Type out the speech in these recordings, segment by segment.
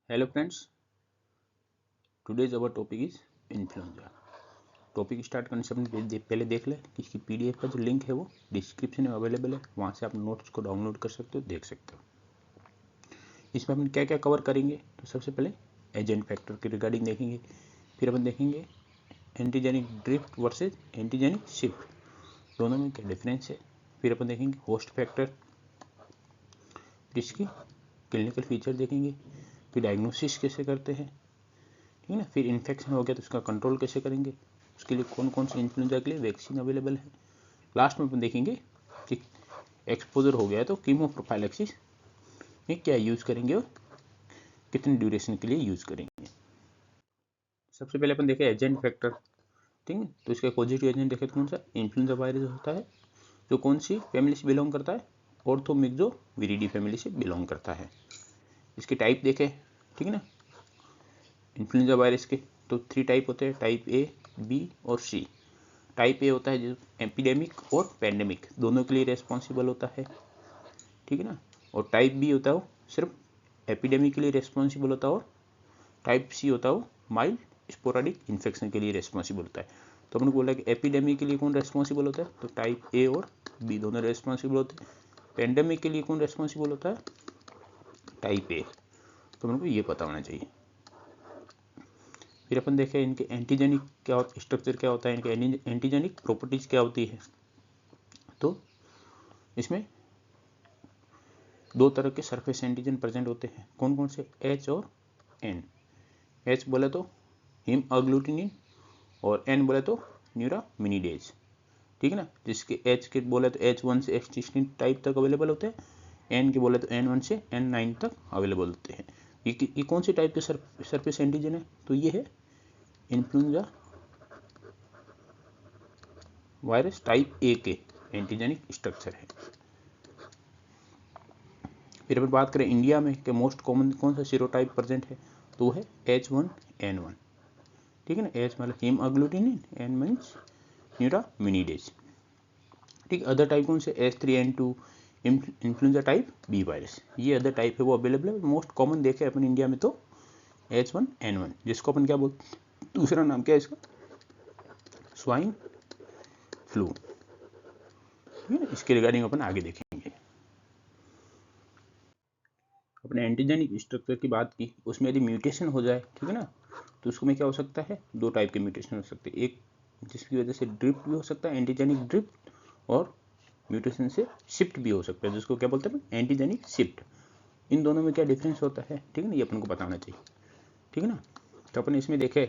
Hello friends, today's our topic is influenza. Topic start करने से पहले देख ले कि इसकी पीडीएफ का जो लिंक है वो डिस्क्रिप्शन में अवेलेबल है, वहाँ से आप नोट्स को डाउनलोड कर सकते हो, देख सकते हो। इसमें अपन क्या क्या कवर करेंगे, तो सबसे पहले एजेंट फैक्टर के रिगार्डिंग देखेंगे, फिर अपन देखेंगे antigenic drift versus antigenic shift, दोनों में क्या डिफरेंस है, फिर अपन देखेंगे होस्ट फैक्टर, इसकी क्लिनिकल फीचर देखेंगे, फिर डायग्नोसिस कैसे करते हैं, ठीक है ना, फिर इन्फेक्शन हो गया तो उसका कंट्रोल कैसे करेंगे, उसके लिए कौन कौन से इन्फ्लुएंजा के लिए वैक्सीन अवेलेबल है। लास्ट में अपन देखेंगे कि एक्सपोजर हो गया है तो कीमो प्रोफाइलैक्सिस में क्या यूज़ करेंगे और कितने ड्यूरेशन के लिए यूज़ करेंगे। सबसे पहले अपन देखें एजेंट फैक्टर, ठीक है, तो इसका पॉजिटिव एजेंट देखें तो कौन सा इन्फ्लुएंजा वायरस होता है, जो कौन सी फैमिली से बिलोंग करता है, ऑर्थोमिक्सोविरिडी फैमिली से बिलोंग करता है। इसके टाइप देखें, ठीक है ना, इन्फ्लुएंजा वायरस के तो 3 टाइप होते हैं, टाइप ए, बी और सी। टाइप ए होता है जो एपिडेमिक और पैंडेमिक दोनों के लिए रेस्पॉन्सिबल होता है, ठीक है ना, और टाइप बी होता है वो सिर्फ एपिडेमिक के लिए रेस्पॉन्सिबल होता है, और टाइप सी होता है वो माइल्ड स्पोराडिक इन्फेक्शन के लिए रेस्पॉन्सिबल होता है। तो हमने बोला कि एपिडेमिक के लिए कौन रेस्पॉन्सिबल होता है, तो टाइप ए और बी दोनों रेस्पॉन्सिबल होते हैं। पैंडेमिक के लिए कौन रेस्पॉन्सिबल होता है, टाइप ए। तो हमको ये पता होना चाहिए। फिर अपन देखें इनके एंटीजेनिक क्या होता, स्ट्रक्चर क्या होता है, इनके एंटीजेनिक प्रॉपर्टीज क्या होती है। तो इसमें 2 तरह के सरफेस एंटीजन प्रेजेंट होते हैं, कौन कौन से, एच और एन। एच बोले तो हिम अग्लूटिनिन और एन बोले तो न्यूरामिनिडेज, ठीक है ना, जिसके एच के बोले तो H1 से H16 टाइप तक अवेलेबल होते हैं, एन के बोले तो N1 से N9 तक अवेलेबल होते हैं। ये कौन सी टाइप के सरफेस एंटीजन है, तो ये है इन्फ्लुएंजा वायरस टाइप ए के एंटीजेनिक स्ट्रक्चर है। फिर अपन बात करें इंडिया में कि मोस्ट कॉमन कौन सा सीरोटाइप प्रेजेंट है, तो वो है H1N1, ठीक है ना, एच मतलब haemagglutinin, N means neuraminidase, ठीक। अदर टाइप कौन से, H3N2 influenza type B virus, ये अदर टाइप है वो अवेलेबल है। मोस्ट कॉमन देखे अपन इंडिया में तो H1N1, जिसको अपन क्या बोलते, दूसरा नाम क्या है इसका, स्वाइन फ्लू, ठीक है ना। इसके रिगार्डिंग अपन आगे देखेंगे। अपने एंटीजेनिक स्ट्रक्चर की बात की, उसमें यदि म्यूटेशन हो जाए, ठीक है ना, तो उसको में क्या हो सकता है, 2 टाइप के म्यूटेशन हो सकते हैं, एक जिसकी वजह से ड्रिफ्ट भी हो सकता है, एंटीजेनिक ड्रिफ्ट, और म्यूटेशन से शिफ्ट भी हो सकता है, जिसको क्या बोलते हैं एंटीजेनिक शिफ्ट। इन दोनों में क्या डिफरेंस होता है, ठीक है ना, ये अपन को बताना चाहिए, ठीक है ना। तो अपन इसमें देखें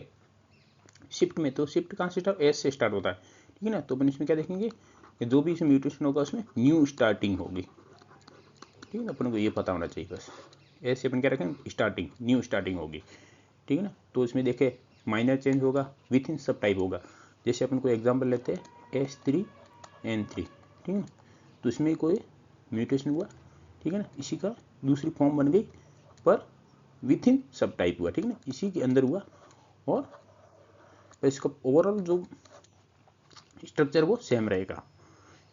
शिफ्ट में, तो शिफ्ट कहाँ से स्टार्ट, एस से स्टार्ट होता है, ठीक है ना। तो अपन इसमें क्या देखेंगे कि जो भी इसमें म्यूटेशन होगा उसमें न्यू स्टार्टिंग होगी, ठीक है ना, अपन को ये पता होना चाहिए बस। ऐसे अपन क्या रखें, स्टार्टिंग, न्यू स्टार्टिंग होगी, ठीक है ना। तो इसमें देखे माइनर चेंज होगा, विथ इन सब टाइप होगा। जैसे अपन को एग्जांपल लेते हैं H3N3, ठीक है ना, तो इसमें कोई म्यूटेशन हुआ, ठीक है ना, इसी का दूसरी फॉर्म बन गई, पर विथ इन सब टाइप हुआ, ठीक है ना, इसी के अंदर हुआ, और इसका ओवरऑल जो स्ट्रक्चर वो सेम रहेगा।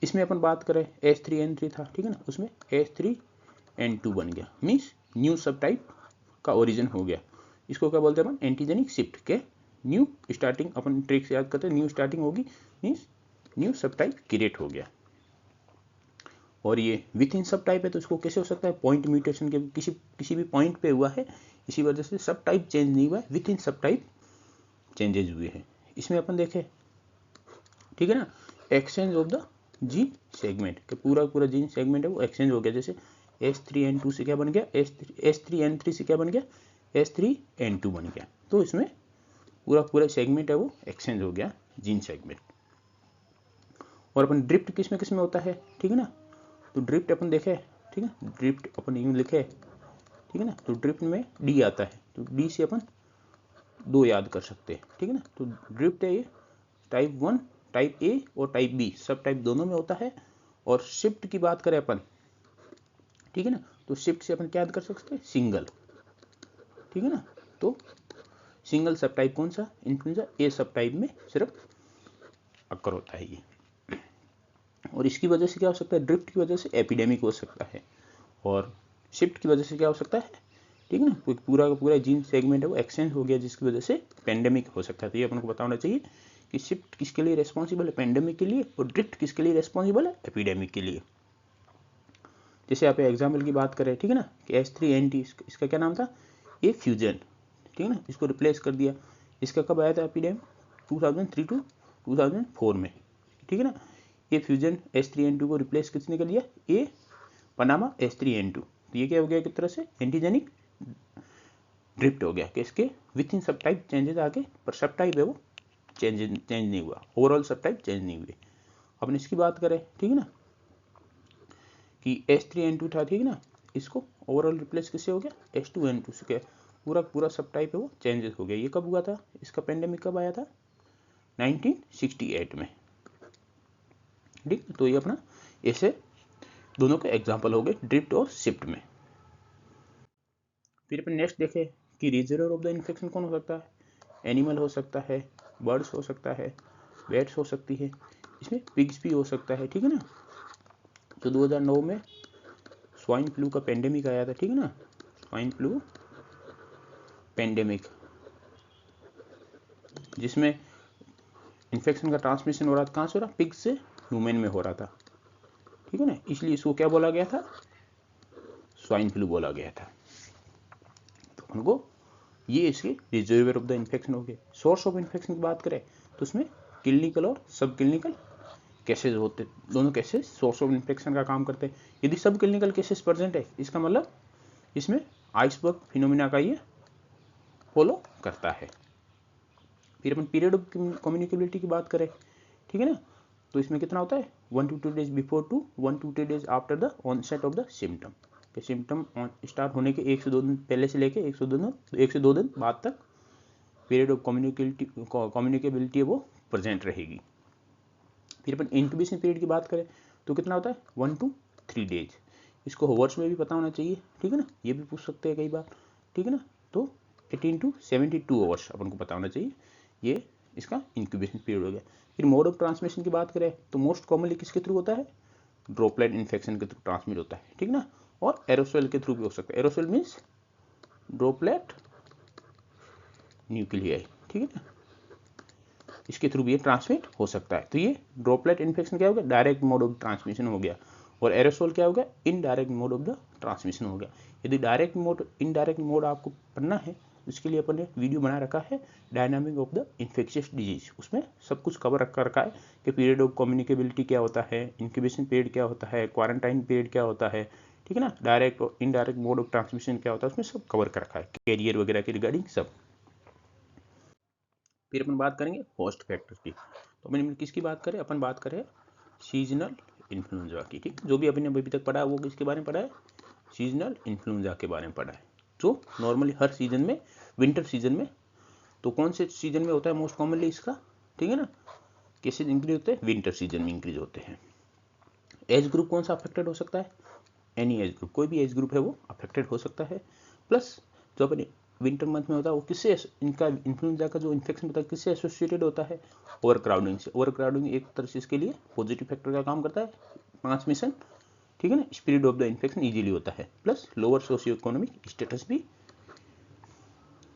इसमें अपन बात करें H3N3 था, ठीक है ना, उसमें H3N2 बन गया, मीन्स न्यू सब टाइप का ओरिजिन हो गया। इसको क्या बोलते हैं अपन, एंटीजेनिक शिफ्ट के न्यू स्टार्टिंग, अपन ट्रिक से याद करते हैं, न्यू स्टार्टिंग होगी मीन्स न्यू सब टाइप क्रिएट हो गया। और ये विथ इन सब टाइप है, तो इसको कैसे हो सकता है, पॉइंट म्यूटेशन के किसी भी पॉइंट पे हुआ है, इसी वजह से सब टाइप चेंज नहीं हुआ है, विथ इन सब टाइप चेंजेज हुए हैं। इसमें अपन देखें, ठीक है ना, exchange of the gene segment, के पूरा पूरा जीन सेगमेंट है वो एक्सचेंज हो गया। जैसे H3N2 से क्या बन गया, H3N3 से क्या बन गया, H3N2 बन गया। तो इसमें पूरा पूरा सेगमेंट है वो एक्सचेंज हो गया, जीन सेगमेंट। और अपन ड्रिफ्ट किस में होता है, ठीक है ना, तो ड्रिफ्ट अपन देखे, ठीक है, ड्रिफ्ट अपन यूं लिखे, ठीक है ना, तो ड्रिफ्ट में डी आता है, तो डी से अपन 2 याद कर सकते हैं, ठीक है ना। तो ड्रिफ्ट है ये टाइप 1, टाइप ए और टाइप बी सब टाइप दोनों में होता है। और शिफ्ट की बात करें अपन, ठीक है ना, तो शिफ्ट से अपन क्या याद कर सकते हैं, सिंगल, ठीक है ना। तो सिंगल सब टाइप कौन सा, इन्फ्लुएंजा ए सब टाइप में सिर्फ अक्कर होता है ये। और इसकी वजह से क्या हो सकता है, ड्रिफ्ट की वजह से एपिडेमिक हो सकता है, और शिफ्ट की वजह से क्या हो सकता है, ठीक है ना, कोई पूरा का पूरा जीन सेगमेंट है वो एक्सचेंज हो गया जिसकी वजह से पेंडेमिक हो सकता है। तो ये अपन को पता होना चाहिए कि शिफ्ट किसके लिए रेस्पॉन्सिबल है, पेंडेमिक के लिए, और ड्रिफ्ट किसके लिए रेस्पॉन्सिबल है, एपिडेमिक के लिए। जैसे आप एग्जाम्पल की बात करें, ठीक है ना, कि H3N2 इसका क्या नाम था, ये फ्यूजन, ठीक है ना, इसको रिप्लेस कर दिया। इसका कब आया था एपिडेमिक, 2003 टू 2004 में, ठीक है ना। ये फ्यूजन H3N2 को रिप्लेस किसने कर दिया, ये पनामा H3N2। तो ये क्या हो गया, एक तरह से एंटीजेनिक ड्रिफ्ट हो गया कि इसके विथ इन सब टाइप चेंजेस आके, पर सब टाइप है वो चेंज नहीं हुआ, ओवरऑल सब टाइप चेंज नहीं हुए। अपन इसकी बात करें, ठीक है ना, कि H3N2 था, ठीक है ना, इसको ओवरऑल रिप्लेस किससे हो गया, H2N2 से। क्या पूरा पूरा सब टाइप है वो चेंजेस हो गया। ये कब हुआ था, इसका पेंडेमिक कब आया था, 1968 में, ठीक। तो ये अपना ऐसे दोनों के एग्जाम्पल हो गए, ड्रिफ्ट और शिफ्ट में। फिर अपन नेक्स्ट देखें कि रीजर्वर ऑफ द इन्फेक्शन कौन हो सकता है, एनिमल हो सकता है, बर्ड्स हो सकता है, बैट्स हो सकती है, इसमें पिग्स भी हो सकता है, ठीक है ना। तो 2009 में स्वाइन फ्लू का पेंडेमिक आया था, ठीक है ना, स्वाइन फ्लू पेंडेमिक, जिसमें इन्फेक्शन का ट्रांसमिशन हो रहा था, कहाँ से हो रहा, पिग से ह्यूमन में हो रहा था, ठीक है ना, इसलिए इसको क्या बोला गया था, स्वाइन फ्लू बोला गया था। तो उनको ये इसके रिजर्वर ऑफ द इन्फेक्शन हो गए। सोर्स ऑफ इन्फेक्शन की बात करें तो उसमें क्लिनिकल और सब क्लिनिकल केसेस होते, दोनों केसेस सोर्स ऑफ इन्फेक्शन का काम करते हैं। यदि सब क्लिनिकल केसेस प्रेजेंट है, इसका मतलब इसमें आइसबर्ग फिनोमिना का ये फॉलो करता है। फिर अपन पीरियड ऑफ कम्युनिकेबिलिटी की बात करें, ठीक है ना, तो इसमें कितना होता है, 1 to 2 days before to 1 to 2 days after the onset of the symptom. Symptom start होने के 1 से 2 दिन पहले से लेके 1 से 2 दिन बाद तक पीरियड ऑफ कम्युनिकेबिलिटी वो प्रेजेंट रहेगी। फिर अपन इंक्यूबेशन पीरियड की बात करें तो कितना होता है, 1 to 3 days। इसको होवर्स में भी पता होना चाहिए, ठीक है ना, ये भी पूछ सकते हैं कई बार, ठीक है ना। तो 18 to 72 आवर्स अपन को पता होना चाहिए, ये इसका इंक्यूबेशन पीरियड हो गया। फिर मोड ऑफ ट्रांसमिशन की बात करें तो मोस्ट कॉमनली किसके थ्रू होता है, ड्रॉपलेट इन्फेक्शन के थ्रू ट्रांसमिट होता है, ठीक ना, और एरोसोल के थ्रू भी हो सकता है। एरोसोल मीन्स ड्रॉपलेट न्यूक्लियाई, ठीक है ना, इसके थ्रू भी ये ट्रांसमिट हो सकता है। तो ये ड्रॉपलेट इन्फेक्शन क्या हो गया, डायरेक्ट मोड ऑफ ट्रांसमिशन हो गया, और एरोसोल क्या हो गया, indirect mode of the transmission हो गया। यदि डायरेक्ट मोड इनडायरेक्ट मोड आपको पढ़ना है, इसके लिए अपन ने वीडियो बना रखा है, dynamic of the infectious disease, उसमें सब कुछ कवर रखा है कि पीरियड ऑफ कम्युनिकेबिलिटी क्या होता है, इंक्यूबेशन पीरियड क्या होता है, क्वारंटाइन पीरियड क्या होता है, ठीक है ना, डायरेक्ट और इनडायरेक्ट मोड ऑफ ट्रांसमिशन क्या होता है, उसमें सब कवर कर रखा है, कैरियर वगैरह के रिगार्डिंग सब। फिर अपन बात करेंगे होस्ट फैक्टर की। तो अपन किसकी बात करें, अपन बात करें सीजनल इन्फ्लुएंजा की, ठीक। जो भी अपन ने अभी तक पढ़ा है वो किसके बारे में पढ़ा है, सीजनल इन्फ्लुएंजा के बारे में पढ़ा है, जो नॉर्मली हर सीजन में, विंटर सीजन में, तो कौन से सीजन में होता है मोस्ट कॉमनली इसका, ठीक है ना, केसेज इंक्रीज होते हैं, विंटर सीजन में इंक्रीज होते हैं। एज ग्रुप कौन सा अफेक्टेड हो सकता है, एनी एज ग्रुप, कोई भी एज ग्रुप है वो अफेक्टेड हो सकता है। प्लस जो अपने विंटर मंथ में होता है वो किससे, इनका इन्फ्लुएंजा का जो इन्फेक्शन होता है किससे एसोसिएटेड होता है, ओवर क्राउडिंग से। ओवर क्राउडिंग एक तरह से इसके लिए पॉजिटिव फैक्टर का काम करता है, ट्रांसमिशन, ठीक है ना, speed of the infection easily होता है, plus lower socio economic status भी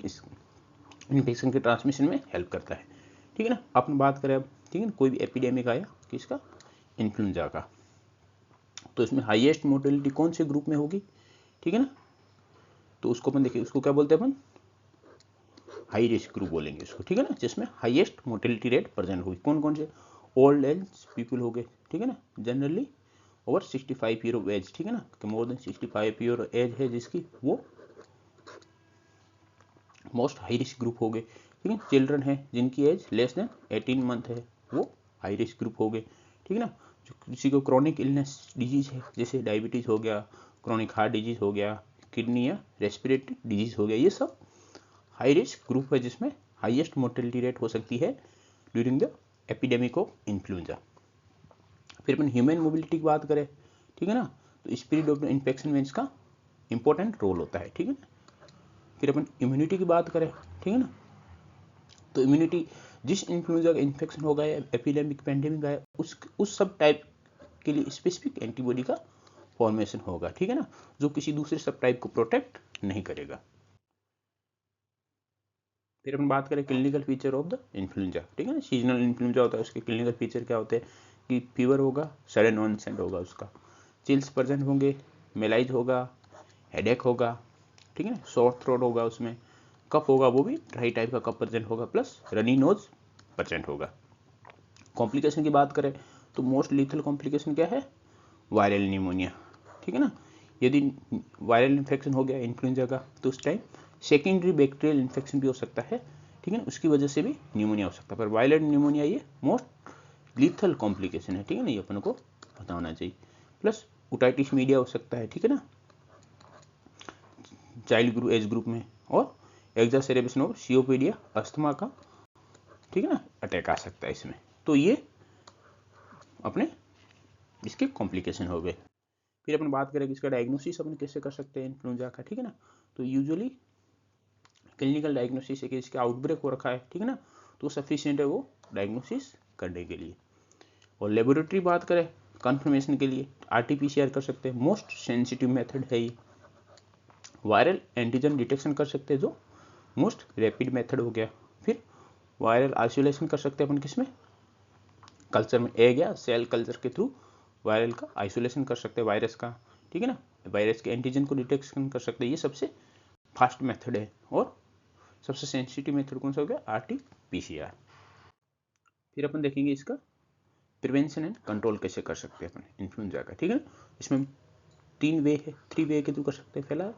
इस इन्फेक्शन के ट्रांसमिशन में हेल्प करता है, ठीक है ना। अपन बात करें अब, ठीक है ना, कोई भी एपिडेमिक आया किसका, इन्फ्लुएंजा का, तो इसमें हाईएस्ट मोर्टेलिटी कौन से ग्रुप में होगी, ठीक है ना, तो उसको अपन देखिए, उसको क्या बोलते हैं अपन, हाई रिस्क ग्रुप बोलेंगे इसको, ठीक है ना, जिसमें हाईएस्ट मोर्टेलिटी रेट प्रेजेंट होगी। कौन कौन से, ओल्ड एज पीपल हो गए, ठीक है ना, generally over 65 year of age, ठीक है ना, कि मोर देन 65 ईयर एज है जिसकी, वो मोस्ट हाई रिस्क ग्रुप हो गए, ठीक है। चिल्ड्रन है जिनकी एज लेस देन 18 मंथ है, वो हाई रिस्क ग्रुप हो गए, ठीक है ना। जो किसी को क्रॉनिक इलनेस डिजीज है, जैसे डायबिटीज हो गया, क्रॉनिक हार्ट डिजीज हो गया, किडनी या रेस्पिरेटरी डिजीज हो गया, ये सब हाई रिस्क ग्रुप है जिसमें हाईएस्ट मोर्टेलिटी रेट हो सकती है during the epidemic of influenza. फिर अपन ह्यूमन मोबिलिटी की बात करें, ठीक है ना, तो स्पीड ऑफ द इन्फेक्शन में इसका इंपॉर्टेंट रोल होता है, ठीक है ना। फिर अपन इम्यूनिटी की बात करें, ठीक है ना, तो इम्यूनिटी जिस इन्फ्लुएंजा का इन्फेक्शन होगा या एपिडेमिक पेंडेमिक आया, उस सब टाइप के लिए स्पेसिफिक एंटीबॉडी का फॉर्मेशन होगा, ठीक है ना, जो किसी दूसरे सब टाइप को प्रोटेक्ट नहीं करेगा। फिर अपन बात करें clinical feature of the influenza, ठीक है ना, सीजनल इन्फ्लुएंजा होता है, उसके क्लिनिकल फीचर क्या होते हैं कि फीवर होगा, सडन ऑनसेट होगा उसका, चिल्स प्रेजेंट होंगे, मेलाइज होगा, हेडेक होगा, ठीक है ना, सॉफ्ट थ्रोट होगा, उसमें कफ होगा, वो भी ड्राई टाइप का कफ प्रेजेंट होगा, प्लस रनी नोज प्रेजेंट होगा। कॉम्प्लिकेशन की बात करें तो मोस्ट लीथल कॉम्प्लिकेशन क्या है, वायरल निमोनिया, ठीक है ना, यदि वायरल इन्फेक्शन हो गया इन्फ्लुएंजा का तो उस टाइम सेकेंडरी बैक्टीरियल इन्फेक्शन भी हो सकता है, ठीक है ना, उसकी वजह से भी निमोनिया हो सकता है, पर वायरल निमोनिया ये मोस्ट लीथल कॉम्प्लिकेशन है, ठीक है ना, ये अपन को पता होना चाहिए। प्लस ओटाइटिस मीडिया हो सकता है, ठीक है ना, चाइल्ड ग्रुप एज ग्रुप में, और एक्जासेरेशन ऑफ सीओपीडिया अस्थमा का, ठीक है ना, अटैक आ सकता है इसमें। तो ये अपने इसके कॉम्प्लिकेशन हो गए। फिर अपन बात करें कि इसका डायग्नोसिस अपन कैसे कर सकते हैं इन्फ्लुएंजा का, ठीक है ना, तो यूजुअली क्लिनिकल डायग्नोसिस है कि इसका आउटब्रेक हो रखा है, ठीक है ना, तो सफिशिएंट है वो डायग्नोसिस करने के लिए। और लेबोरेटरी बात करें कंफर्मेशन के लिए आरटीपीसीआर कर सकते हैं, मोस्ट सेंसिटिव मेथड है ये। वायरल एंटीजन डिटेक्शन कर सकते हैं, जो मोस्ट रैपिड मेथड हो गया। फिर वायरल आइसोलेशन कर सकते हैं अपन किसमें, कल्चर में, एग या सेल कल्चर के थ्रू वायरल का आइसोलेशन कर सकते हैं वायरस का, ठीक है ना, वायरस के एंटीजन को डिटेक्शन कर सकते हैं, ये सबसे फास्ट मेथड है। और सबसे सेंसिटिव मेथड कौन सा हो गया, आरटीपीसीआर। फिर अपन देखेंगे इसका प्रिवेंशन एंड कंट्रोल कैसे कर सकते हैं अपन इन्फ्लुएंजा का, ठीक है ना, इसमें 3 वे के थ्रू कर सकते हैं। पहला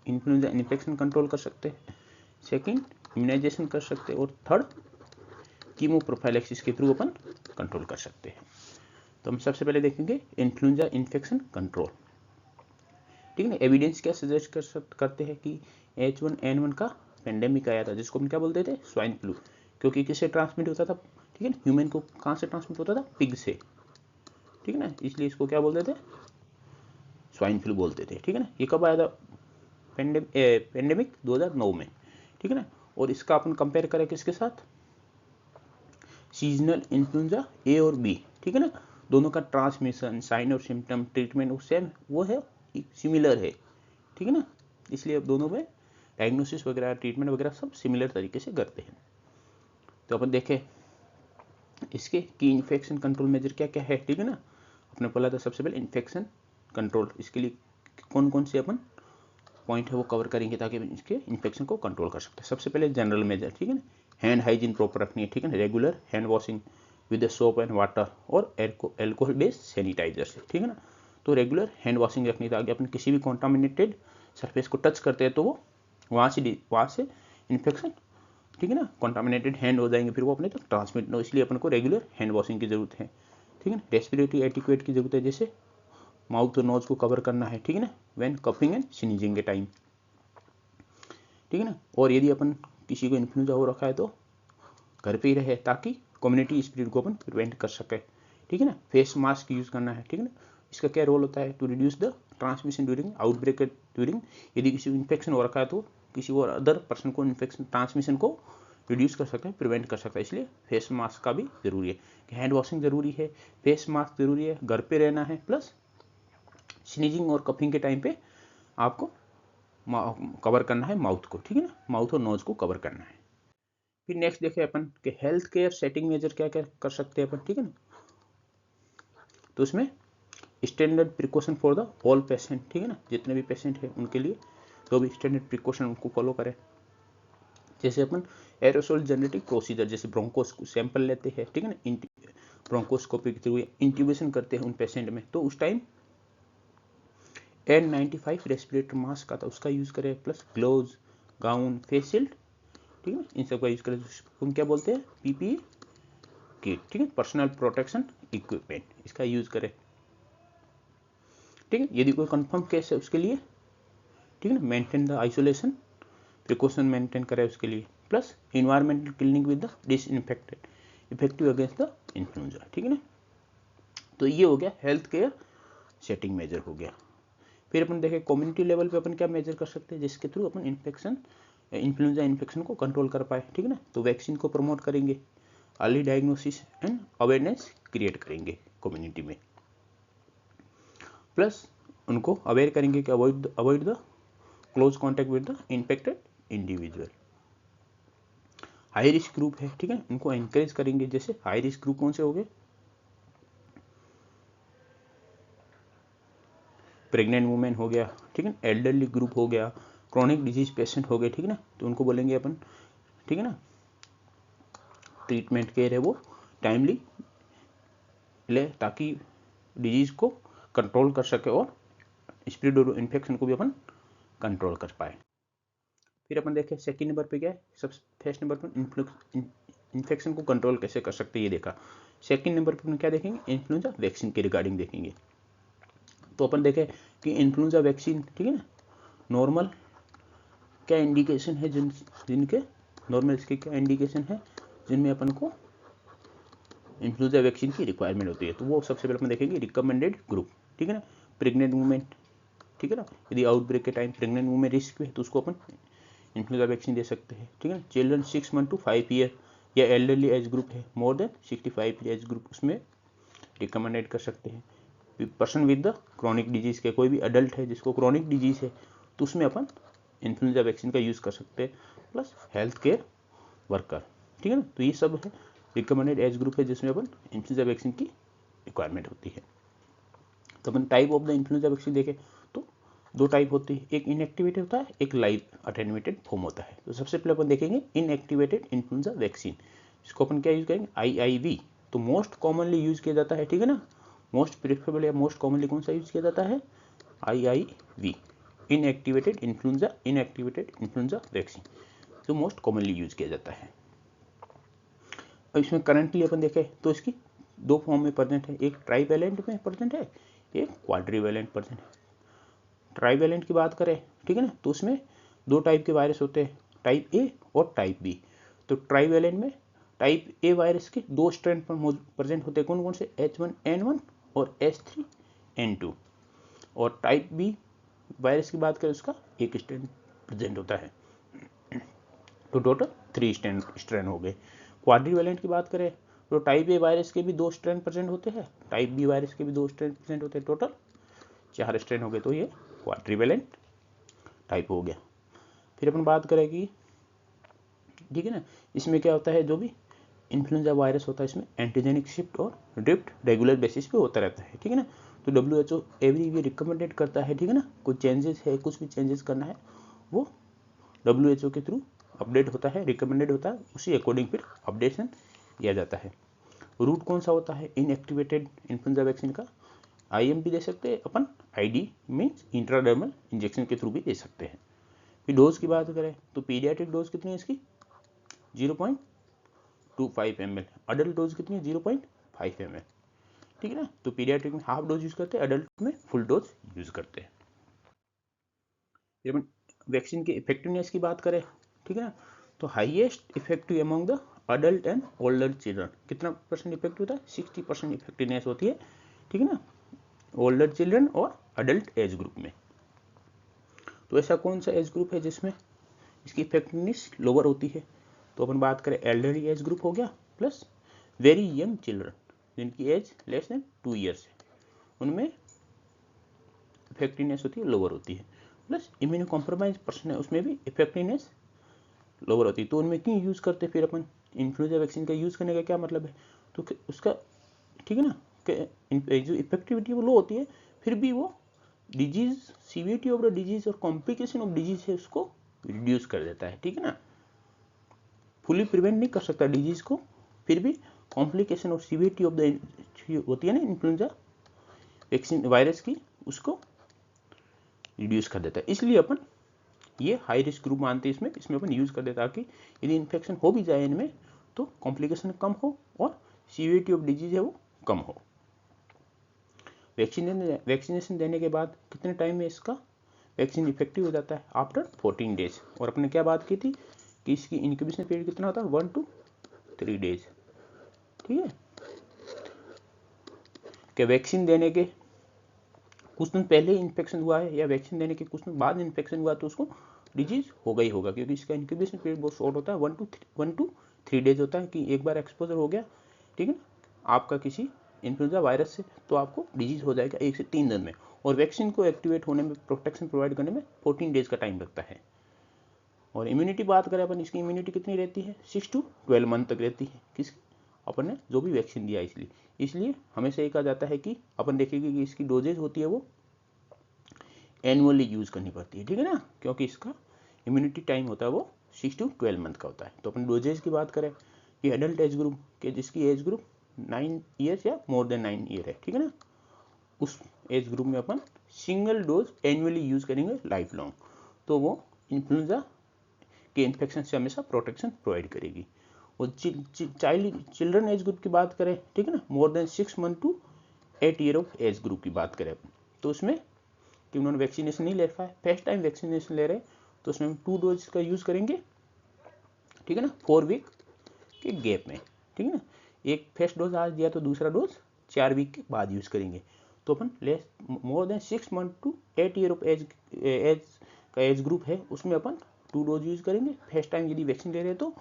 इन्फ्लुएंजा इन्फेक्शन कंट्रोल कर सकते हैं, सेकंड इम्यूनाइजेशन कर सकते हैं, और थर्ड कीमो प्रोफाइलैक्सिस के थ्रू अपन कंट्रोल कर सकते हैं। तो हम सबसे पहले देखेंगे इन्फ्लुएंजा इन्फेक्शन कंट्रोल, ठीक है ना। एविडेंस क्या सजेस्ट करते हैं कि H1N1 का पेंडेमिक आया था, जिसको हम क्या बोलते थे, स्वाइन फ्लू, क्योंकि किससे ट्रांसमिट होता था, ठीक है ना, ह्यूमन को कहाँ से ट्रांसमिट होता था, पिग से, ठीक है ना, इसलिए इसको क्या बोलते थे, स्वाइन फ्लू बोलते थे, ठीक है ना। ये कब आया था, पेंडेमिक 2009 में, ठीक है ना। और इसका अपन कंपेयर करें किसके साथ, सीजनल इन्फ्लुएंजा ए और बी, ठीक है ना, दोनों का ट्रांसमिशन, साइन और सिम्टम, ट्रीटमेंट वो सेम वो है, सिमिलर है, ठीक है ना, इसलिए अब दोनों में डायग्नोसिस वगैरह ट्रीटमेंट वगैरह सब सिमिलर तरीके से करते हैं। तो अपन देखें इसके की इन्फेक्शन कंट्रोल मेजर क्या क्या है, ठीक है ना। अपने बोला था सबसे पहले इन्फेक्शन कंट्रोल, इसके लिए कौन कौन से अपन पॉइंट है वो कवर करेंगे ताकि इसके इन्फेक्शन को कंट्रोल कर सकते हैं। सबसे पहले जनरल मेजर, ठीक है ना, हैंड हाइजीन प्रॉपर रखनी है, ठीक है ना, regular hand washing with soap and water और एल्कोहल बेस्ड सैनिटाइजर से, ठीक है ना। तो रेगुलर हैंड वॉशिंग रखनी ताकि अपन किसी भी कॉन्टामिनेटेड सरफेस को टच करते हैं तो वो वहाँ से इन्फेक्शन, ठीक है ना, कॉन्टामिनेटेड हैंड हो जाएंगे, फिर वो अपने तक ट्रांसमिट न हो, इसलिए अपन को रेगुलर हैंड वॉशिंग की जरूरत है, ठीक है ना। रेस्पिरेटरी एटिक्वेट की जरूरत है, जैसे माउथ और नोज को कवर करना है, ठीक है ना, व्हेन कफिंग एंड स्नीजिंग के टाइम, ठीक है ना। और यदि अपन किसी को इन्फ्लुएंजा हो रखा है तो घर पे ही रहे ताकि कम्युनिटी स्प्रेड को अपन प्रिवेंट कर सके, ठीक है ना। फेस मास्क यूज करना है, ठीक है ना, इसका क्या रोल होता है, to reduce the transmission during outbreak, during यदि किसी को इन्फेक्शन हो रखा है तो किसी और अदर पर्सन को इन्फेक्शन ट्रांसमिशन को रिड्यूस कर सकता है, प्रिवेंट कर सकता है, इसलिए फेस मास्क का भी जरूरी है, हैंड वॉशिंग जरूरी है, फेस मास्क जरूरी है, घर पे रहना है, प्लस स्नीजिंग और कफिंग के टाइम पे आपको कवर करना है माउथ को, ठीक है ना, माउथ और नोज को कवर करना है। फिर नेक्स्ट देखें अपन कि हेल्थ केयर सेटिंग मेजर क्या क्या कर सकते हैं अपन, ठीक है ना। तो उसमें standard precaution for the all patient, ठीक है ना, जितने भी पेशेंट हैं उनके लिए जो भी स्टैंडर्ड प्रिकॉशन उनको फॉलो करें, जैसे अपन एरोसोल जेनेटिक प्रोसीजर, जैसे ब्रोंकोस सैंपल लेते हैं, ठीक है ना, ब्रोंकोस्कोपी के थ्रू इंट्यूबेशन करते हैं उन पेशेंट में, तो उस टाइम N95 रेस्पिरेटर मास्क आता है उसका यूज करें, plus gloves, gown, face shield, ठीक है, इन सब का यूज करें, हम क्या बोलते हैं पीपीई किट, ठीक है, पर्सनल प्रोटेक्शन इक्विपमेंट, इसका यूज करें, ठीक है। यदि कोई कंफर्म केस है उसके लिए, ठीक है ना, maintain the isolation precaution maintain करें उसके लिए, plus environmental cleaning with the disinfected effective against the influenza, ठीक है ना। तो ये हो गया हेल्थ केयर सेटिंग मेजर हो गया। फिर अपन देखें कम्युनिटी लेवल पे अपन क्या मेजर कर सकते हैं जिसके थ्रू अपन इन्फ्लुएंजा इन्फेक्शन को कंट्रोल कर पाए, ठीक है ना। तो वैक्सीन को प्रमोट करेंगे, early diagnosis and awareness create करेंगे कम्युनिटी में, प्लस उनको अवेयर करेंगे कि avoid the close contact with the infected individual. High risk group है, ठीक है, उनको एनकरेज करेंगे। जैसे हाई रिस्क ग्रुप कौन से हो गए? प्रेग्नेंट वुमेन हो गया, ठीक है, एल्डरली ग्रुप हो गया, क्रॉनिक डिजीज पेशेंट हो गए, ठीक है ना। तो उनको बोलेंगे अपन, ठीक है ना, ट्रीटमेंट केयर है वो टाइमली ले, ताकि डिजीज को कंट्रोल कर सके और स्प्रेड और इन्फेक्शन को भी अपन कंट्रोल कर पाए। फिर अपन देखें सेकंड नंबर पे क्या है, सब फर्स्ट नंबर पर इन्फेक्शन को कंट्रोल कैसे कर सकते हैं ये देखा। सेकंड नंबर पर अपन क्या देखेंगे, इन्फ्लुएंजा वैक्सीन के रिगार्डिंग देखेंगे। तो अपन देखें कि इन्फ्लुएंजा वैक्सीन, ठीक है ना, नॉर्मल क्या इंडिकेशन है, जिनके नॉर्मल इसके क्या इंडिकेशन है जिनमें अपन को इन्फ्लुएंजा वैक्सीन की रिक्वायरमेंट होती है। तो वो सबसे पहले अपन देखेंगे रिकमेंडेड ग्रुप, ठीक है ना, प्रेग्नेंट वुमेन, ठीक है ना, यदि आउटब्रेक के टाइम प्रेग्नेंट वुमेन रिस्क है तो उसको अपन इन्फ्लुएंजा वैक्सीन दे सकते हैं, ठीक है ना। चिल्ड्रन 6 मंथ टू 5 ईयर या एल्डरली एज ग्रुप है मोर देन 65 एज ग्रुप, उसमें रिकमेंडेड कर सकते हैं। Person with the chronic disease के, कोई भी अडल्ट है जिसको क्रॉनिक डिजीज है तो उसमें अपन इन्फ्लुएंजा वैक्सीन का यूज़ कर सकते हैं, प्लस हेल्थ केयर वर्कर, ठीक है ना। तो ये सब है रिकमेंडेड एज ग्रुप है जिसमें अपन इन्फ्लुएंजा वैक्सीन की रिक्वायरमेंट होती है। तो अपन type of the influenza vaccine देखें तो दो टाइप होती है, एक इनएक्टिवेटेड होता है, एक लाइव अटेन्यूएटेड फॉर्म होता है। तो सबसे पहले अपन देखेंगे इनएक्टिवेटेड इन्फ्लुएंजा वैक्सीन, इसको अपन क्या यूज करेंगे, IIV। तो मोस्ट कॉमनली यूज किया जाता है, ठीक है ना, मोस्ट प्रिफरेबल या मोस्ट कॉमनली कौन सा यूज किया जाता है, IIV, इनएक्टिवेटेड इन्फ्लुएंजा वैक्सीन, जो मोस्ट कॉमनली यूज किया जाता है। अब इसमें करंटली अपन देखें तो इसकी दो फॉर्म में प्रेजेंट है, एक ट्राईवैलेंट में प्रेजेंट है, एक क्वाड्रीवैलेंट प्रेजेंट है। ट्राईवैलेंट की बात करें, ठीक है ना, तो उसमें दो टाइप के वायरस होते हैं, टाइप ए और टाइप बी। तो ट्राईवैलेंट में टाइप ए वायरस के दो स्ट्रेन प्रेजेंट होते हैं, कौन कौन से, H1N1 और H3N2। और टाइप बी वायरस की बात करें उसका एक स्ट्रेन प्रेजेंट होता है। तो टोटल 3 स्ट्रेन हो गए। क्वाड्रीवैलेंट की बात करें तो टाइप ए वायरस के भी दो स्ट्रेन प्रेजेंट होते हैं, टाइप बी वायरस के भी दो स्ट्रेन प्रेजेंट होते हैं, टोटल 4 स्ट्रेन हो गए। तो ये क्वाड्रीवैलेंट टाइप हो गया। फिर अपन बात करें कि, ठीक है ना, इसमें क्या होता है, जो भी इन्फ्लुएंजा वायरस होता है इसमें एंटीजेनिक शिफ्ट और ड्रिफ्ट रेगुलर बेसिस पे होता रहता है, ठीक है ना। तो WHO एवरी ईयर रिकमेंडेड करता है, ठीक है ना, कोई चेंजेस है, कुछ भी चेंजेस करना है वो WHO के थ्रू अपडेट होता है, रिकमेंडेड होता है, उसी अकॉर्डिंग फिर अपडेशन दिया जाता है। रूट कौन सा होता है इनएक्टिवेटेड इन्फ्लुएंजा वैक्सीन का, IM भी दे सकते हैं अपन, ID मीन्स इंट्राडर्मल इंजेक्शन के थ्रू भी दे सकते हैं। फिर डोज की बात करें तो पीडियाट्रिक डोज कितनी है इसकी, 0.25 ml, अडल्ट डोज कितनी है, 0.5 ml, ठीक है ना। तो पीडियाट्रिक में हाफ डोज यूज करते हैं, अडल्ट में फुल डोज यूज करते हैं। फिर अपन वैक्सीन के इफेक्टिवनेस की बात करें, ठीक है ना, तो highest effective among the adult and older children, कितना परसेंट इफेक्टिव होता है, 60% इफेक्टिवनेस होती है, ठीक है ना, ओल्डर चिल्ड्रन और अडल्ट एज ग्रुप में। तो ऐसा कौन सा एज ग्रुप है जिसमें इसकी इफेक्टिवनेस लोअर होती है, तो अपन बात करें एल्डरली एज ग्रुप हो गया, प्लस वेरी यंग चिल्ड्रन जिनकी एज लेस देन 2 ईयर्स है, उनमें इफेक्टिवनेस होती है लोअर होती है, प्लस इम्यूनो कॉम्प्रोमाइज पर्सन है उसमें भी इफेक्टिवनेस लोअर होती है। तो उनमें क्यों यूज़ करते फिर अपन इन्फ्लुएंजा वैक्सीन का यूज़ करने का क्या मतलब है, तो उसका, ठीक है ना, जो इफेक्टिविटी वो लो होती है, फिर भी वो disease severity of the disease और कॉम्प्लिकेशन ऑफ डिजीज है उसको रिड्यूस कर देता है, ठीक है ना। फुली प्रिवेंट नहीं कर सकता डिजीज को, फिर भी कॉम्प्लिकेशन और सीवियरिटी ऑफ द होती है ना इन्फ्लुएंजा वैक्सीन वायरस की, उसको रिड्यूस कर देता है। इसलिए अपन ये हाई रिस्क ग्रुप मानते हैं, इसमें अपन यूज कर देते ताकि यदि इन्फेक्शन हो भी जाए इनमें तो कॉम्प्लिकेशन कम हो और सीवियरिटी ऑफ डिजीज है वो कम हो। वैक्सीनेशन देने के बाद कितने टाइम में इसका वैक्सीन इफेक्टिव हो जाता है, आफ्टर 14 डेज। और अपने क्या बात की थी कि इसकी इंक्यूबेशन पीरियड कितना होता है, 1 to 3 डेज, ठीक है। कि वैक्सीन देने के कुछ दिन पहले इन्फेक्शन हुआ है या वैक्सीन देने के कुछ दिन बाद इन्फेक्शन हुआ तो उसको डिजीज होगा ही होगा, क्योंकि इसका इंक्यूबेशन पीरियड बहुत शॉर्ट होता है, 1 to 3 डेज होता है कि एक बार एक्सपोजर हो गया, ठीक है ना, आपका किसी इन्फ्लुएंजा वायरस से, तो आपको डिजीज हो जाएगा 1 से 3 दिन में। और वैक्सीन को एक्टिवेट होने में, प्रोटेक्शन प्रोवाइड करने में 14 डेज का टाइम लगता है। और इम्यूनिटी बात करें अपन, इसकी इम्यूनिटी कितनी रहती है, 6 to 12 मंथ तक रहती है। किस अपन ने जो भी वैक्सीन दिया इसलिए हमेशा ये कहा जाता है कि अपन देखेंगे कि इसकी डोजेज होती है वो एनुअली यूज़ करनी पड़ती है, ठीक है ना, क्योंकि इसका इम्यूनिटी टाइम होता है वो 6 to 12 मंथ का होता है। तो अपन डोजेज की बात करें कि एडल्ट एज ग्रुप के, जिसकी एज ग्रुप 9 ईयर्स या मोर देन 9 ईयर है, ठीक है ना, उस एज ग्रुप में अपन सिंगल डोज एनुअली यूज़ करेंगे लाइफ लॉन्ग, तो वो इन्फ्लुएंजा के इन्फेक्शन से हमेशा प्रोटेक्शन प्रोवाइड करेगी। और चिल्ड्रन एज ग्रुप की बात करें, ठीक है ना, more than 6 month to 8 year of age group की बात करें अपन, तो उसमें कि उन्होंने वैक्सीनेशन नहीं ले रखा है, फर्स्ट टाइम वैक्सीनेशन ले रहे हैं, तो उसमें हम 2 डोज का यूज़ करेंगे, ठीक है ना, 4 वीक के गैप में, ठीक है ना, एक फर्स्ट डोज आज दिया तो दूसरा डोज 4 वीक के बाद यूज़ करेंगे। तो अपन less more than 6 month to 8 year of age का एज ग्रुप है, उसमें अपन 2 डोज यूज़ करेंगे फर्स्ट टाइम यदि वैक्सीन ले रहे हैं तो।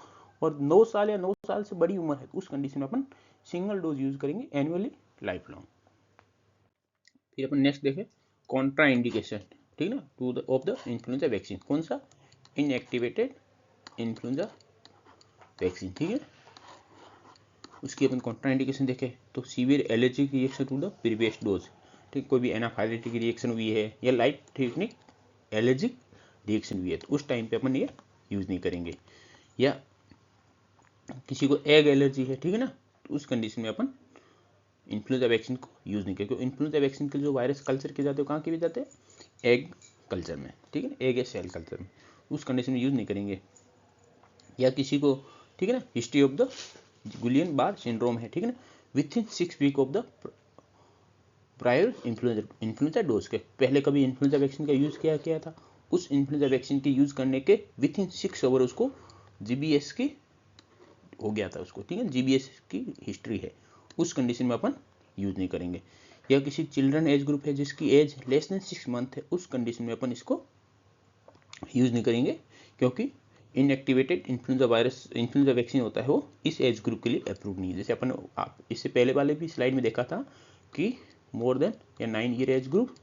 और 9 साल या 9 साल से बड़ी उम्र है तो उस कंडीशन में अपन सिंगल डोज यूज़ करेंगे एनुअली लाइफ लॉन्ग। फिर अपन नेक्स्ट देखें कॉन्ट्रा इंडिकेशन, ठीक है ना, to the of the influenza vaccine. कौन सा, इनएक्टिवेटेड इन्फ्लुएंजा वैक्सीन, ठीक है। उसकी अपन कॉन्ट्रा इंडिकेशन देखें तो severe allergic reaction to the previous dose, ठीक, कोई भी एनाफाइलेटिक रिएक्शन हुई है या लाइफ थ्रेटनिंग एलर्जिक रिएक्शन हुई है तो उस टाइम पे अपन ये यूज़ नहीं करेंगे। या किसी को एग एलर्जी है, ठीक है ना, तो उस कंडीशन में अपन इन्फ्लुएंजा वैक्सीन को यूज़ नहीं करेंगे। इन्फ्लुएंजा वैक्सीन के जो वायरस कल्चर किए जाते हैं कहाँ किए जाते हैं, एग कल्चर में, ठीक है ना, एग या सेल कल्चर में, उस कंडीशन में यूज़ नहीं करेंगे। या किसी को, ठीक है ना, history of the Guillain Barre syndrome है, ठीक है ना, within 6 week of the prior influenza dose के, पहले कभी इन्फ्लुएंजा वैक्सीन का यूज़ किया गया था, उस इन्फ्लुएंजा वैक्सीन के यूज़ करने के विथ इन 6 आवर उसको GBS की हो गया था उसको, ठीक है, GBS की हिस्ट्री है, उस कंडीशन में अपन यूज़ नहीं करेंगे। या किसी चिल्ड्रन एज ग्रुप है जिसकी एज लेस देन 6 मंथ है, उस कंडीशन में अपन इसको यूज़ नहीं करेंगे, क्योंकि inactivated influenza virus influenza vaccine होता है वो इस एज ग्रुप के लिए अप्रूव नहीं है। जैसे अपन इससे पहले वाले भी स्लाइड में देखा था कि मोर देन या 9 ईयर एज ग्रुप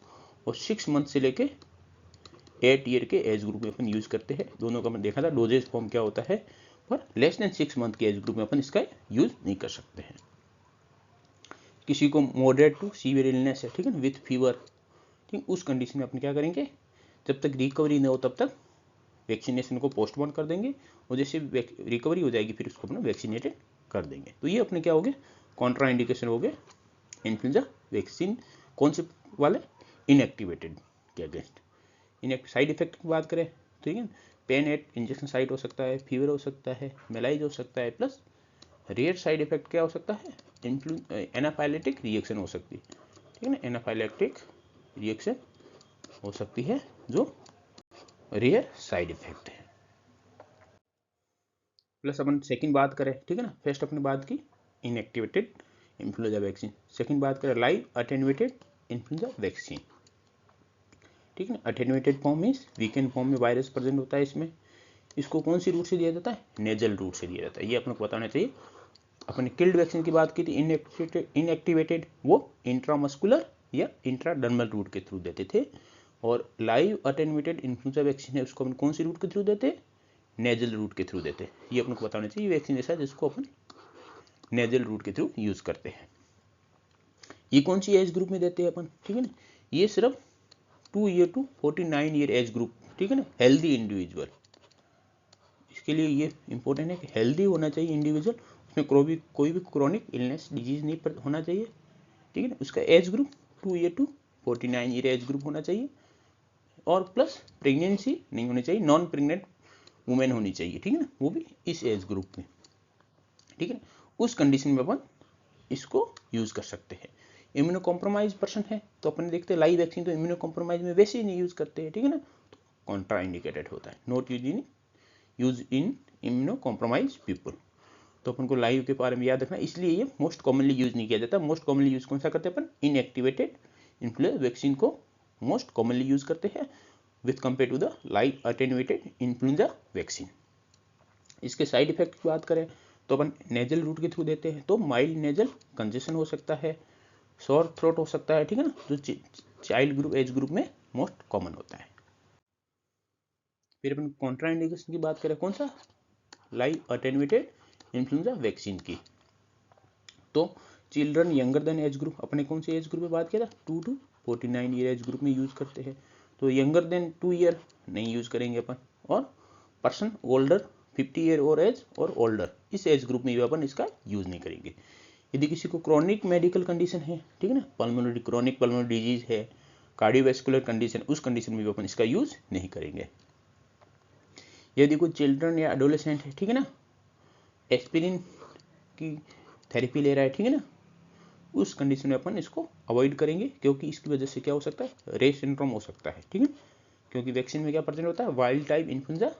और 6 मंथ से लेके 8 ईयर के एज ग्रुप में अपन यूज़ करते हैं। दोनों का मैं देखा था डोजेज फॉर्म क्या होता है, पर लेस देन 6 मंथ के एज ग्रुप में अपन इसका यूज़ नहीं कर सकते हैं। किसी को मॉडरेट टू सीवियर इलनेस है, ठीक है ना, विथ फीवर, ठीक, उस कंडीशन में अपन क्या करेंगे, जब तक रिकवरी न हो तब तक वैक्सीनेशन को पोस्टपोन कर देंगे, और जैसे रिकवरी हो जाएगी फिर उसको अपना वैक्सीनेटेड कर देंगे। तो ये अपने क्या हो गए, कॉन्ट्रा इंडिकेशन हो गए इन्फ्लुएंजा वैक्सीन कौन से वाले, इनएक्टिवेटेड के अगेंस्ट। साइड इफेक्ट की बात करें, ठीक है, पेन एट इंजेक्शन साइट हो सकता है, फीवर हो सकता है, मेलाइज हो सकता है, प्लस रेयर साइड इफेक्ट क्या हो सकता है, एनाफाइलेटिक रिएक्शन हो सकती है, ठीक है ना, एनाफाइलेटिक रिएक्शन हो सकती है जो रेयर साइड इफेक्ट है। प्लस अपन सेकंड बात करें, ठीक है ना, फर्स्ट अपने बात की इनएक्टिवेटेड इन्फ्लुएंजा वैक्सीन, सेकंड बात करें लाइव अटेन्यूएटेड इन्फ्लुएंजा वैक्सीन, ठीक है ना। Attenuated form means weekend form में वायरस प्रेजेंट होता है इसमें, इसको कौन सी रूट से दिया जाता है, नेजल रूट से दिया जाता है, ये अपने को बताना चाहिए। अपने किल्ड वैक्सीन की बात की थी इनएक्टिवेटेड, वो इंट्रामस्कुलर या इंट्राडर्मल रूट के थ्रू देते थे, और लाइव अटेन्यूएटेड इन्फ्लुएंजा वैक्सीन है उसको अपन कौन सी रूट के थ्रू देते, नेजल रूट के थ्रू देते हैं। ये अपने को बताना चाहिए, वैक्सीन ऐसा है जिसको अपन नेजल रूट के थ्रू यूज़ करते हैं। ये कौन सी एज ग्रुप में देते हैं अपन, ठीक है ना, ये सिर्फ 2 year to 49 year age group, ठीक है ना, हेल्दी इंडिविजुअल, इसके लिए ये इंपॉर्टेंट है कि हेल्दी होना चाहिए इंडिविजुअल, उसमें कोई भी क्रोनिक इलनेस डिजीज नहीं होना चाहिए, ठीक है ना, उसका age group 2 year to 49 year age group होना चाहिए, और प्लस प्रेगनेंसी नहीं होनी चाहिए, नॉन प्रेग्नेंट वुमेन होनी चाहिए, ठीक है ना, वो भी इस एज ग्रुप में, ठीक है, उस कंडीशन में अपन इसको यूज़ कर सकते हैं। इम्यूनो कॉम्प्रोमाइज पर्सन है तो अपन देखते हैं लाइव वैक्सीन तो इम्यूनो कॉम्प्रोमाइज में वैसे ही नहीं यूज़ करते हैं, ठीक है ना, तो कॉन्ट्रा इंडिकेटेड होता है, not use in immuno compromise people. तो अपन को लाइव के बारे में याद रखना, इसलिए ये मोस्ट कॉमनली यूज नहीं किया जाता। मोस्ट कॉमनली यूज कौन सा करते हैं अपन, इनएक्टिवेटेड इन्फ्लुएंजा वैक्सीन को मोस्ट कॉमनली यूज करते हैं with compare to the live attenuated influenza vaccine. इसके साइड इफेक्ट की बात करें तो अपन नेजल रूट के थ्रू देते हैं तो माइल्ड नेजल कंजेशन हो सकता है, सॉर थ्रोट हो सकता है, ठीक है ना, जो चाइल्ड ग्रुप एज ग्रुप में मोस्ट कॉमन होता है। फिर अपन कॉन्ट्राइंडिकेशन की बात करें, कौन सा, लाइव अटेन्यूएटेड इन्फ्लुएंजा वैक्सीन की। तो children younger than age group, अपने कौन से एज ग्रुप में बात किया था, 2 to 49 ईयर एज ग्रुप में यूज करते हैं। तो यंगर देन 2 ईयर नहीं यूज करेंगे अपन, और पर्सन ओल्डर 50 ईयर और एज और ओल्डर, इस एज ग्रुप में भी अपन इसका यूज नहीं करेंगे। यदि किसी को क्रॉनिक मेडिकल कंडीशन है, ठीक है ना, पल्मोनरी क्रोनिक पल्मोनरी डिजीज है, कार्डियोवैस्कुलर कंडीशन, उस कंडीशन में भी अपन इसका यूज नहीं करेंगे। यदि कोई चिल्ड्रन या एडोलेसेंट है, ठीक है ना, एस्पिरिन की थेरेपी ले रहा है, ठीक है ना, उस कंडीशन में अपन इसको अवॉइड करेंगे, क्योंकि इसकी वजह से क्या हो सकता है, रे सिंड्रोम हो सकता है, ठीक है, क्योंकि वैक्सीन में क्या प्रेजेंट होता है, wild type influenza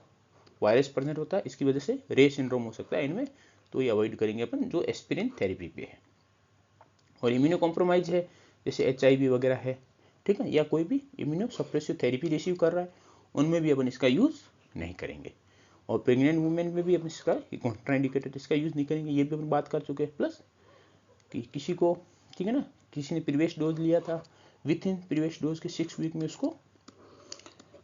virus present होता है, इसकी वजह से रे सिंड्रोम हो सकता है इनमें, तो ये अवॉइड करेंगे अपन जो एस्पिरिन थेरेपी पे है। और इम्यूनो कॉम्प्रोमाइज है, जैसे HIV वगैरह है, ठीक है, या कोई भी इम्यूनो सप्रेसिव थेरेपी रिसीव कर रहा है, उनमें भी अपन इसका यूज नहीं करेंगे। और प्रेग्नेंट वुमेन में भी अपन इसका कॉन्ट्राइंडिकेटेड इसका यूज नहीं करेंगे, ये भी अपन बात कर चुके हैं। प्लस कि किसी को, ठीक है ना, किसी ने प्रीवियस डोज लिया था, विथ इन प्रीवियस डोज के 6 वीक में उसको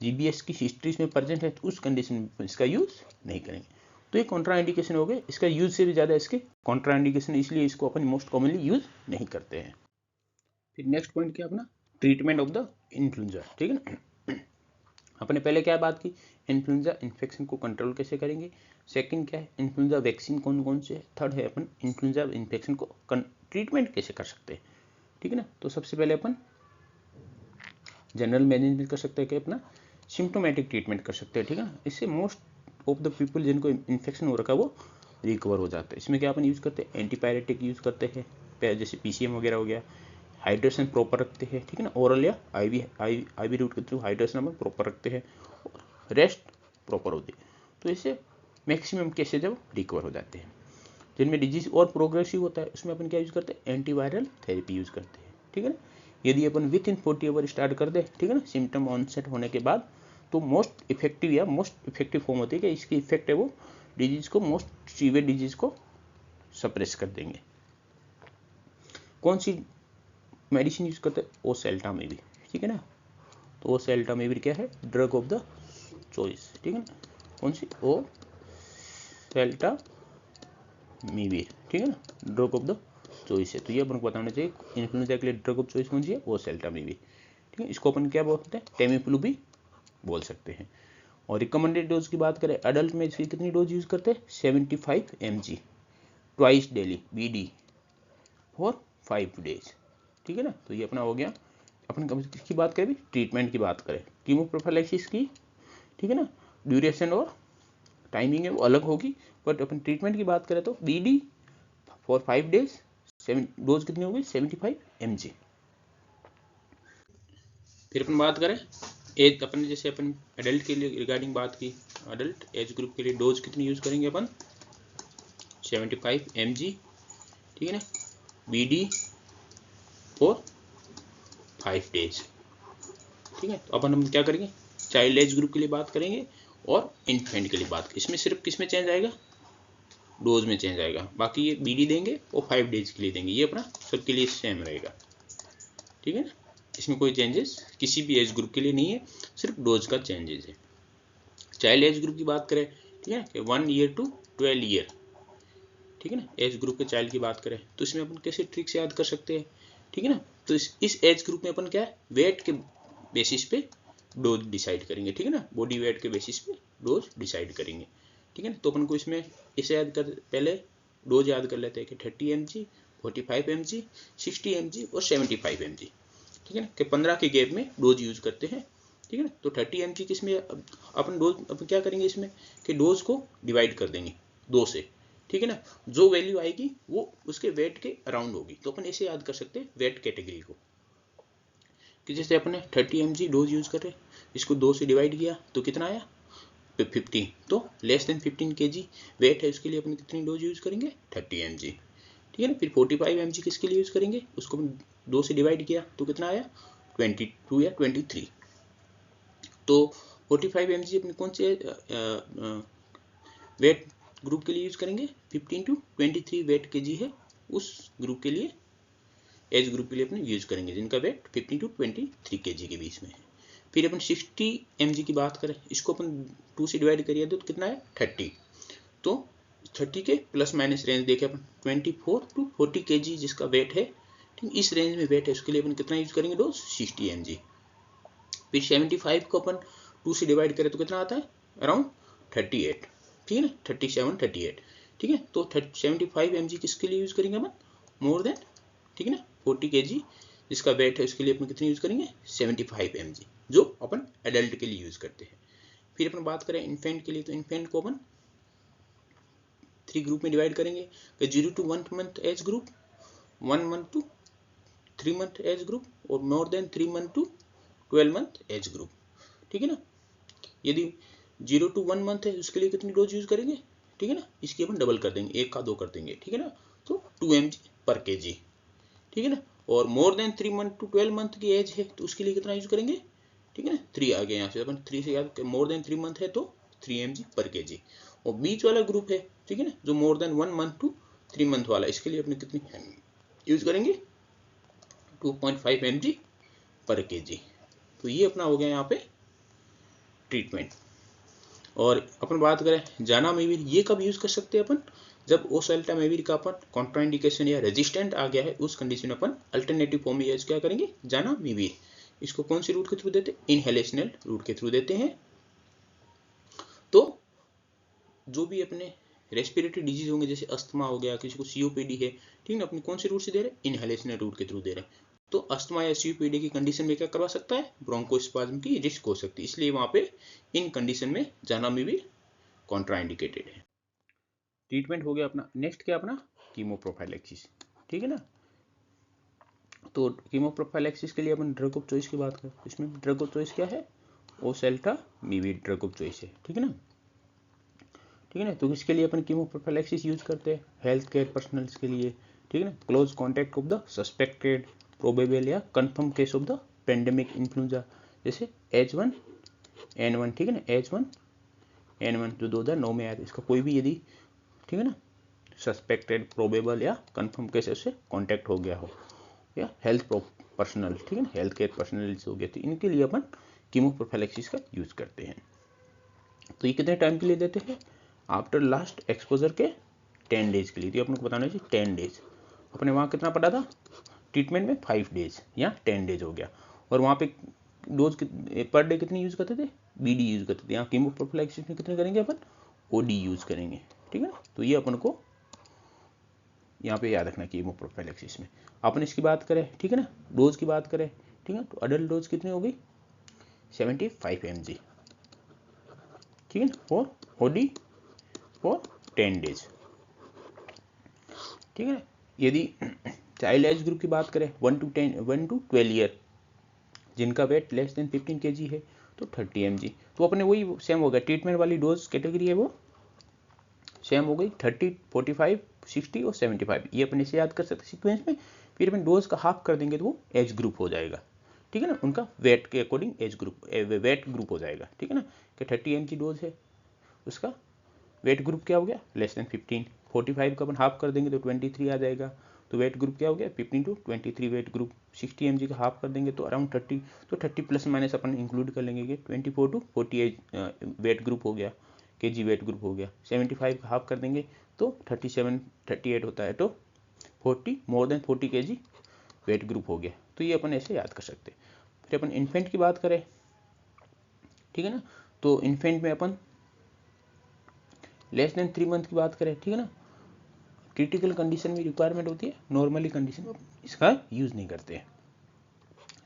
GBS की हिस्ट्रीज में प्रेजेंट है, तो उस कंडीशन में इसका यूज नहीं करेंगे। तो ये कॉन्ट्राइंडिकेशन हो गए, इसका यूज से भी ज़्यादा इसके कॉन्ट्राइंडिकेशन, इसलिए इसको अपन मोस्ट कॉमनली यूज नहीं करते हैं। फिर नेक्स्ट पॉइंट क्या अपना, ट्रीटमेंट ऑफ द इन्फ्लुएंजा, ठीक है ना। अपने पहले क्या बात की, इन्फ्लुएंजा इन्फेक्शन को कंट्रोल कैसे करेंगे, सेकंड क्या है, इन्फ्लुएंजा वैक्सीन कौन कौन से, थर्ड है अपन इन्फ्लुएंजा इन्फेक्शन को ट्रीटमेंट कैसे कर सकते हैं, ठीक है ना। तो सबसे पहले अपन जनरल मैनेजमेंट कर सकते हैं कि अपना सिम्टोमेटिक ट्रीटमेंट कर सकते हैं, ठीक है ना। इससे मोस्ट ऑफ द पीपल जिनको इन्फेक्शन हो रखा है वो रिकवर हो जाते हैं। इसमें क्या अपन यूज़ करते हैं, एंटीपायरेटिक यूज़ करते हैं, जैसे PCM वगैरह हो गया, हाइड्रेशन प्रॉपर रखते हैं, ठीक है ना, ओरल या IV रूट के थ्रू हाइड्रेशन अपन प्रॉपर रखते हैं, रेस्ट प्रॉपर होती है, तो इससे मैक्सिमम केसेज जब रिकवर हो जाते हैं। जिनमें डिजीज और प्रोग्रेसिव होता है उसमें अपन क्या यूज़ करते हैं, एंटीवायरल थेरेपी यूज़ करते हैं, ठीक है ना। यदि अपन विद इन 40 आवर स्टार्ट कर दे, ठीक है ना, सिम्टम ऑनसेट होने के बाद, तो मोस्ट इफेक्टिव फॉर्म होती है कि इसकी इफेक्ट है वो डिजीज को, मोस्ट सीवियर डिजीज को सप्रेस कर देंगे। कौन सी मेडिसिन यूज करते हैं, ओसेल्टामिविर, ठीक है ना। तो ओसेल्टामिविर क्या है, ड्रग ऑफ द चॉइस, ठीक है ना, कौन सी, ओसेल्टामिविर, ठीक है ना, ड्रग ऑफ द चॉइस है। तो ये अपन को बताना चाहिए, इन्फ्लुएंजा के लिए ड्रग ऑफ चॉइस कौन सी है, ओसेल्टामिविर, ठीक है। इसको अपन क्या बोलते हैं, टेमीफ्लू भी बोल सकते हैं। और रिकमेंडेड डोज की बात करें, एडल्ट में इसकी कितनी डोज यूज करते हैं, 75 mg twice daily BD for 5 days, ठीक है ना। तो ये अपना हो गया। अपन किसकी बात करें, ट्रीटमेंट की बात करें, कीमोप्रोफाइलैक्सिस की, ठीक है ना, ड्यूरेशन और टाइमिंग है वो अलग होगी, बट अपन ट्रीटमेंट की बात करें तो BD फॉर 5 days, डोज कितनी होगी, 75 mg। फिर अपन बात करें एज, अपन जैसे अपन एडल्ट के लिए रिगार्डिंग बात की, एडल्ट एज ग्रुप के लिए डोज कितनी यूज करेंगे अपन, 75 mg, ठीक है ना, BD फॉर 5 days, ठीक है। तो अपन हम क्या करेंगे, चाइल्ड एज ग्रुप के लिए बात करेंगे और इन्फेंट के लिए बात करेंगे। इसमें सिर्फ किस में चेंज आएगा, डोज में चेंज आएगा, बाकी ये BD देंगे और 5 days के लिए देंगे, ये अपना सबके लिए सेम रहेगा, ठीक है ना। इसमें कोई चेंजेस किसी भी एज ग्रुप के लिए नहीं है, सिर्फ डोज का चेंजेस है। चाइल्ड एज ग्रुप की बात करें, ठीक है ना, 1 year to 12 year, ठीक है ना, एज ग्रुप के चाइल्ड की बात करें तो इसमें अपन कैसे ट्रिक से याद कर सकते हैं, ठीक है ना। तो इस एज ग्रुप में अपन क्या है, वेट के बेसिस पे डोज डिसाइड करेंगे, ठीक है ना, बॉडी वेट के बेसिस पे डोज डिसाइड करेंगे, ठीक है ना। तो अपन को इसमें इसे याद कर, पहले डोज याद कर लेते हैं कि 30 mg, 45 mg, 60 mg और 75 mg, ठीक है ना, कि 15 के गैप में डोज यूज करते हैं, ठीक है ना। तो 30 mg किसमें अपन डोज, अपन क्या करेंगे इसमें कि डोज को डिवाइड कर देंगे 2 से, ठीक है ना, जो वैल्यू आएगी वो उसके वेट के अराउंड होगी। तो अपन ऐसे याद कर सकते हैं वेट कैटेगरी को, कि जैसे अपने 30 mg डोज यूज कर रहे, इसको 2 से डिवाइड किया तो कितना आया, 15, तो लेस देन 15 kg वेट है, उसके लिए अपन कितनी डोज यूज करेंगे, 30 mg, ठीक है ना। फिर 45 mg किसके लिए यूज करेंगे, उसको 2 से डिवाइड किया तो कितना आया, 22 या 23। तो 45 mg अपने कौन से वेट ग्रुप के लिए यूज करेंगे, 15 to 23 वेट kg है उस ग्रुप के लिए एज ग्रुप के लिए अपने यूज करेंगे जिनका वेट 15 to 23 kg के बीच में है। फिर अपन 60 mg की बात करें, इसको अपन 2 से डिवाइड करिए तो कितना है 30, तो 30 के प्लस माइनस रेंज देखे अपन 24 to 40 kg जिसका वेट है, ठीक, इस रेंज में वेट है, उसके लिए अपन कितना यूज करेंगे डोज 60 mg। फिर 75 को अपन 2 से डिवाइड करें तो कितना आता है अराउंड 38, ठीक है ना, 37 38, ठीक है। तो 75 mg किसके लिए यूज करेंगे अपन मोर देन, ठीक है ना, 40 kg जिसका वेट है उसके लिए अपन कितने यूज करेंगे 75 mg जो अपन एडल्ट के लिए यूज करते हैं। फिर अपन बात करें इन्फेंट के लिए, तो इन्फेंट को अपन 3 ग्रुप में डिवाइड करेंगे, 0 to 1 month age group, 1 month to 3 month age group और more than 3 month to 12 month age group, ठीक है ना। यदि 0 to 1 month है उसके लिए कितनी डोज यूज करेंगे, ठीक है ना, इसकी अपन डबल कर देंगे, 1 का 2 कर देंगे, ठीक है ना, तो 2 mg पर kg, ठीक है ना। और more than 3 month to 12 month की एज है तो उसके लिए कितना यूज करेंगे, ठीक है ना, 3 आ गया यहाँ से अपन 3 से याद, मोर देन 3 month है तो 3 mg पर kg। और बीच वाला ग्रुप है, ठीक है ना, जो more than 1 month to 3 month वाला, इसके लिए अपने कितनी यूज करेंगे 2.5 mg पर kg। तो ये अपना हो गया यहाँ पे ट्रीटमेंट। और अपन बात करें जानामीविर, ये कब यूज कर सकते हैं अपन, जब ओसेल्टामेविर का अपन कॉन्ट्राइंडिकेशन या रेजिस्टेंट आ गया है, उस कंडीशन में अपन अल्टरनेटिव फॉर्म यूज क्या करेंगे जानामीविर। इसको कौन सी रूट के थ्रू देते हैं, इनहेलेशनल रूट के थ्रू देते हैं। तो जो भी अपने रेस्पिरेटरी डिजीज होंगे जैसे अस्थमा हो गया, किसी को सीओपीडी है, ठीक है, अपनी कौन सी रूट से दे रहे हैं, इनहेलेशनल रूट के थ्रू दे रहे हैं। तो अस्थमा या सीओपीडी की कंडीशन में क्या करवा सकता है, ब्रोंकोस्पाज्म की रिस्क हो सकती है, इसलिए वहां पे इन कंडीशन में जानामीविर कॉन्ट्राइंडिकेटेड है। ट्रीटमेंट हो गया अपना। नेक्स्ट क्या अपना कीमोप्रोफाइलेक्सिस, ठीक है ना। तो कीमोप्रोफाइलेक्सिस के लिए अपन ड्रग ऑफ चॉइस की बात करें, इसमें ड्रग ऑफ चॉइस क्या है, ओसेल्टामीविर ड्रग ऑफ चॉइस है, ठीक है ना, ठीक है ना। तो इसके लिए अपन कीमोप्रोफाइलेक्सिस यूज करते हैं हेल्थ केयर पर्सनल्स के लिए, ठीक है ना। Close contact of the suspected probable या confirmed case of the pandemic influenza जैसे H1N1, ठीक है ना, H1N1 जो 2009 में आया था, इसका कोई भी यदि, ठीक है ना, सस्पेक्टेड प्रोबेबल या कंफर्म केसेस से कॉन्टैक्ट हो गया हो, या हेल्थ पर्सनल, ठीक है ना, हेल्थ केयर पर्सनल हो गया, तो इनके लिए अपन कीमोप्रोफाइलेक्सिस का यूज करते हैं। तो ये कितने टाइम के लिए देते हैं, आफ्टर लास्ट एक्सपोजर के 10 डेज के लिए। तो अपन को बताना चाहिए 10 डेज, अपने वहाँ कितना पड़ा था ट्रीटमेंट में 5 डेज या 10 डेज हो गया। और वहाँ पे डोज पर डे कितनी यूज करते थे, बीडी यूज करते थे। यहाँ कीमोप्रोफाइलेक्सिस में कितने करेंगे अपन, ओडी यूज करेंगे, ठीक है ना। तो ये अपन को यहाँ पे याद रखना कीमोप्रोफाइलेक्सिस में। अपन इसकी बात करें, ठीक है ना, डोज की बात करें, ठीक है, तो अडल्ट डोज कितनी हो गई 75 mg, ठीक है ना, फॉर ओडी फॉर 10 डेज, ठीक है। यदि चाइल्ड एज ग्रुप की बात करें 1 to 12 ईयर जिनका वेट लेस देन 15 kg है तो 30 mg। तो अपने वही सेम हो गया, ट्रीटमेंट वाली डोज कैटेगरी है वो सेम हो गई 30, 45, 60 और 75, ये अपने से याद कर सकते सीक्वेंस में। फिर अपन डोज का हाफ कर देंगे तो वो एज ग्रुप हो जाएगा, ठीक है ना, उनका वेट के according age group weight group हो जाएगा, ठीक है ना, कि 30 mg डोज है उसका वेट ग्रुप क्या हो गया लेस देन 15, 45 का अपन हाफ कर देंगे तो 23 आ जाएगा, तो वेट ग्रुप क्या हो गया 15 to 23 वेट ग्रुप। 60 mg का हाफ कर देंगे तो अराउंड 30, तो 30 प्लस माइनस अपन इंक्लूड कर लेंगे कि 24 to 48 वेट ग्रुप हो गया, kg वेट ग्रुप हो गया। 75 का हाफ कर देंगे तो 37 38 होता है, तो 40 more than 40 kg weight group हो गया। तो ये अपन ऐसे याद कर सकते हैं। फिर अपन इन्फेंट की बात करें, ठीक है ना, तो इन्फेंट में अपन लेस देन 3 मंथ की बात करें, ठीक है ना, क्रिटिकल कंडीशन में रिक्वायरमेंट होती है, नॉर्मली कंडीशन में इसका यूज नहीं करते हैं।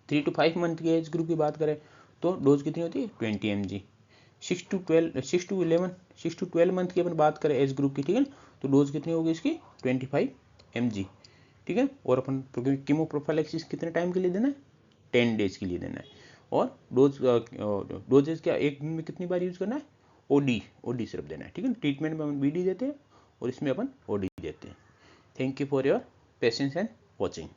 3 to 5 मंथ की एज ग्रुप की बात करें तो डोज कितनी होती है 20 mg। 6 to 12 मंथ की अपन बात करें एज ग्रुप की, ठीक है ना, तो डोज कितनी होगी इसकी 25 mg, ठीक है। और अपन कीमोप्रोफाइलेक्सिस कितने टाइम के लिए देना है 10 डेज के लिए देना है। और डोजेज क्या एक दिन में कितनी बार यूज करना है, ओडी सिर्फ देना है, ठीक है। ट्रीटमेंट में अपन बीडी देते हैं और इसमें अपन ओडी देते हैं। Thank you for your patience and watching.